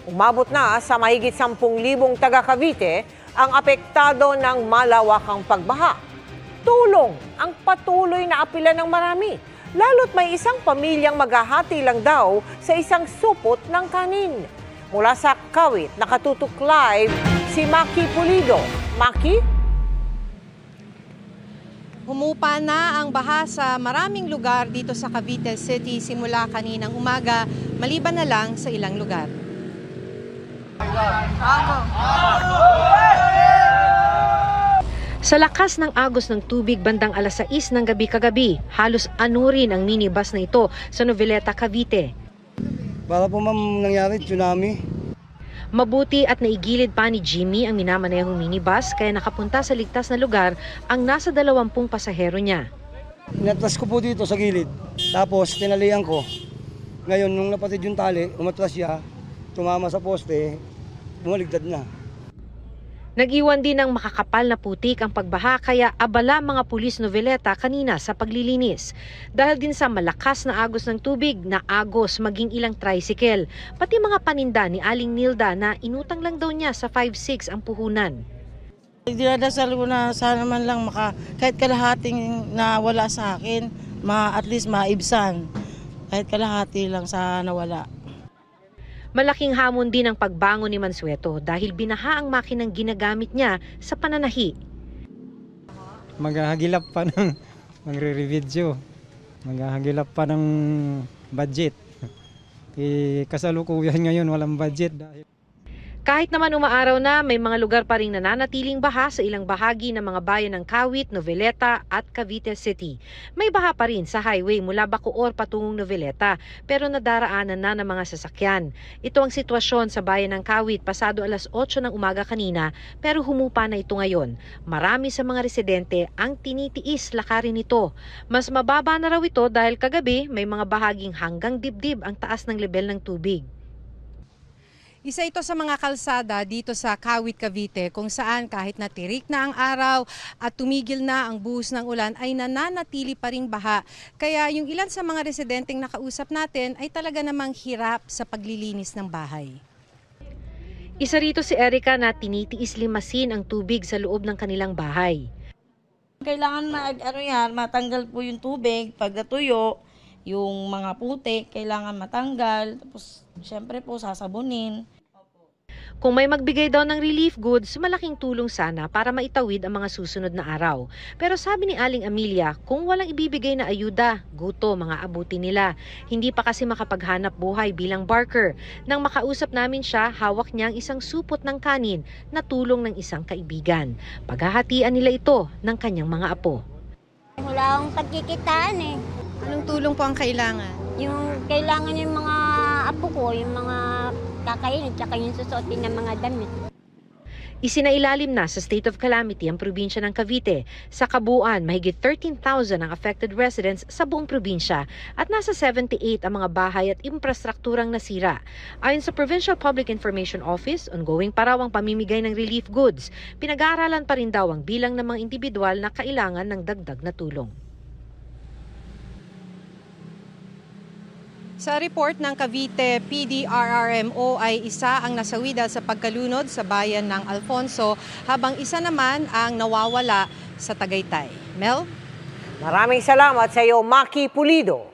Umabot na sa mahigit 10,000 taga Cavite ang apektado ng malawakang pagbaha. Tulong ang patuloy na apila ng marami, lalo't may isang pamilyang maghahati lang daw sa isang supot ng kanin. Mula sa Kawit, nakatutok live si Maki Pulido. Maki? Humupa na ang baha sa maraming lugar dito sa Cavite City simula kaninang umaga, maliban na lang sa ilang lugar. Sa lakas ng agos ng tubig bandang alas 6 ng gabi kagabi, halos anurin ang minibus na ito sa Noveleta, Cavite. Para po ma'am nangyari tsunami. Mabuti at naigilid pa ni Jimmy ang minamanehong minibus kaya nakapunta sa ligtas na lugar ang nasa 20 pasahero niya. Inatras ko po dito sa gilid, tapos tinalian ko. Ngayon nung napatid yung tali, umatras siya, tumama sa poste, bumaligtad na. Nag-iwan din ng makakapal na putik ang pagbaha kaya abala mga pulis Noveleta kanina sa paglilinis. Dahil din sa malakas na agos ng tubig, na agos maging ilang tricycle. Pati mga paninda ni Aling Nilda na inutang lang daw niya sa 5-6 ang puhunan. Dinadasal ko na sana man lang kahit kalahating nawala sa akin, at least maibsan. Kahit kalahati lang sa nawala. Malaking hamon din ang pagbangon ni Mansueto dahil binaha ang makinang ginagamit niya sa pananahi. Maghahagilap pa ng magre-revideo, maghahagilap pa ng budget. Kasalukuyan ngayon walang budget dahil kahit naman umaaraw na, may mga lugar pa rin nananatiling baha sa ilang bahagi ng mga bayan ng Kawit, Noveleta at Cavite City. May baha pa rin sa highway mula Bacoor patungong Noveleta pero nadaraanan na ng mga sasakyan. Ito ang sitwasyon sa bayan ng Kawit pasado alas 8 ng umaga kanina pero humupa na ito ngayon. Marami sa mga residente ang tinitiis lakarin ito. Mas mababa na raw ito dahil kagabi may mga bahaging hanggang dibdib ang taas ng lebel ng tubig. Isa ito sa mga kalsada dito sa Kawit, Cavite kung saan kahit natirik na ang araw at tumigil na ang buhos ng ulan ay nananatili pa ring baha. Kaya yung ilan sa mga residenteng nakausap natin ay talaga namang hirap sa paglilinis ng bahay. Isa rito si Erica na tinitiis limasin ang tubig sa loob ng kanilang bahay. Kailangan matanggal po yung tubig pag natuyo. Yung mga putik, kailangan matanggal. Tapos, syempre po, sasabunin. Kung may magbigay daw ng relief goods, malaking tulong sana para maitawid ang mga susunod na araw. Pero sabi ni Aling Amelia, kung walang ibibigay na ayuda, guto mga abuti nila. Hindi pa kasi makapaghanap buhay bilang barker. Nang makausap namin siya, hawak niya ang isang supot ng kanin na tulong ng isang kaibigan. Paghahatian nila ito ng kanyang mga apo. Wala akong pagkikitaan eh. Anong tulong po ang kailangan? Yung kailangan yung mga apo ko, yung mga kakainin, tsaka yung susuotin ng mga damit. Isinailalim na sa state of calamity ang probinsya ng Cavite. Sa kabuuan, mahigit 13,000 ang affected residents sa buong probinsya at nasa 78 ang mga bahay at infrastrukturang nasira. Ayon sa Provincial Public Information Office, ongoing pa raw ang pamimigay ng relief goods. Pinag-aaralan pa rin daw ang bilang ng mga individual na kailangan ng dagdag na tulong. Sa report ng Cavite PDRRMO ay isa ang nasawi dahil sa pagkalunod sa bayan ng Alfonso habang isa naman ang nawawala sa Tagaytay. Mel? Maraming salamat sa iyo, Maki Pulido.